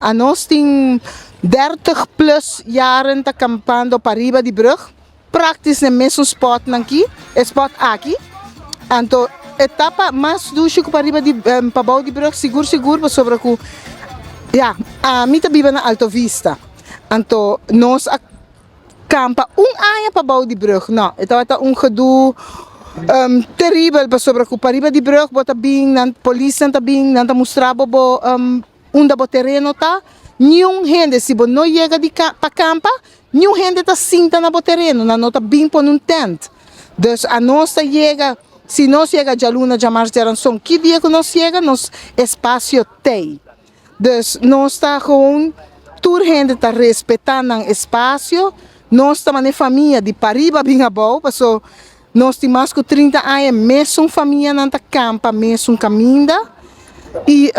A nós tem 30 plus jaren te campando para riba de brug. Praktisch no mesmo spot aqui, spot aqui. Então, etapa mais ducho para riba de para de brug, seguro sobre que a mim tá viva na Alto Vista. Então, nós campa área para de brug. Não, então é gedoe terrível para sobre que para riba de brug, bota bem, a polícia tá bem, não tá mostrando onde o terreno tá. Nenhum gente, se não chega para campa, nenhum gente tá sinta no terreno, não tá bem por um tent. Então, a nossa chega, se nós chega de aluna de março de ranção, que dia que nós chega, nos espaço tem. Então, nós está com toda gente tá respeitando o espaço, nós estamos na família de Pariba bem a boa, porque nós temos mais de 30 anos, mesmo família na campa, mesmo caminha, e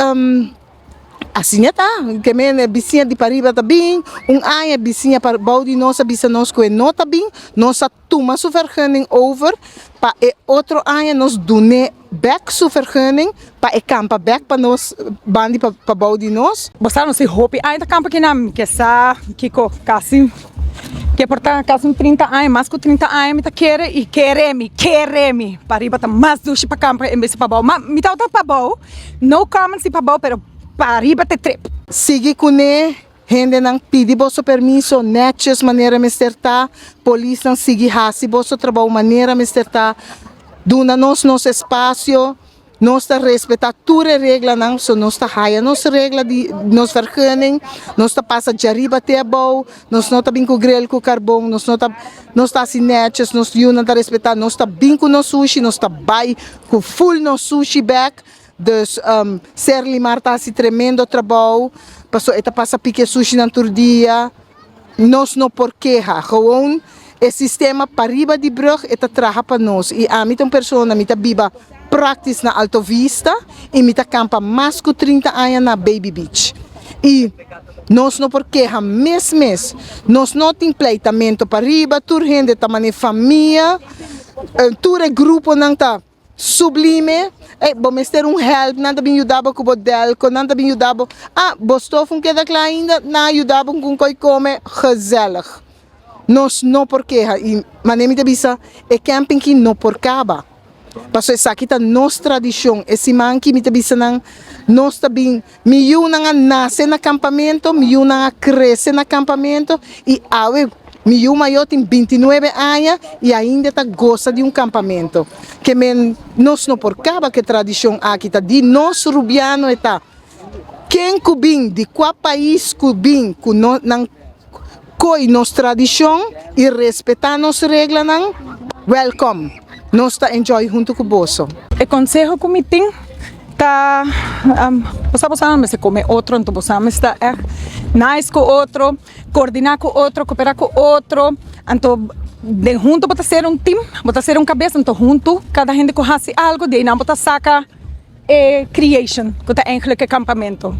assim é tá, que a vizinha de Pariba tá bem, a vizinha para de nossa vizinha nós que não tá bem, nós toma sua vergunning over, para outro ano nós dune back sua vergunning, para campa back para nós bandi para de nós. Basta não se hope, ainda campa que não, que sa, que quase que porta quase 30 anos, mais que 30 anos, me tá quereme, Pariba tá mais duche para campa em vez de para bau, mas me tá para bau, não common se para bau, pero Pariba te trip. Sigue com gente não pede vosso permisso, netes maneira mesterta, polícia não sigue hasi vosso trabalho maneira mesterta, duna nosso espaço, nós está respeitar toda a regra não, so nós está raia nossa regra de nós vergunning, nós está passa de arriba até abaixo, nós não está bem com grill com carvão, nós está assim netes, nós não está respeitar, nós está bem com nosso sushi, nós está bem com full nosso sushi bag. Dus Serli Marta se tremendo trabalho, passou eta passa pique sushi na dia, nós não porqueja, gewoon o sistema para riba de brug eta traga para nós e a mim tem pessoa na mita biba practice na Alto Vista e mita campa mais que 30 anos na Baby Beach e nós não porqueja mês nós não tem pleitamento para riba, tur gente tamane família, tur grupo não tá sublime, vamos ter help, nada bem ajudava com o delco, nada bem ajudava, bostof que da ainda não ajudava com coi come gezellig. Nós não porque e manem de bisa é camping que não porcaba. Passo essa aqui tá nossa tradição, esse man que me te bisa nang nós também miu nang nasce na acampamento, miu nang cresce na acampamento e meu maior tem 29 anos e ainda gosta de campamento. Que nós não porcaba que tradição aqui tá de nós rubiano está. Quem cubim de qual país cubim com não coi nossa tradição e respeitar nossa regra não welcome. Nós tá enjoy junto com o bolso. O conselho que me tem tá você se come outro, então você está nice com outro, coordenar com outro, cooperar com outro, então de junto bota ser team, bota ser cabeça, então junto cada gente que hace algo, de não bota saca creation, que tá eigenlijk acampamento.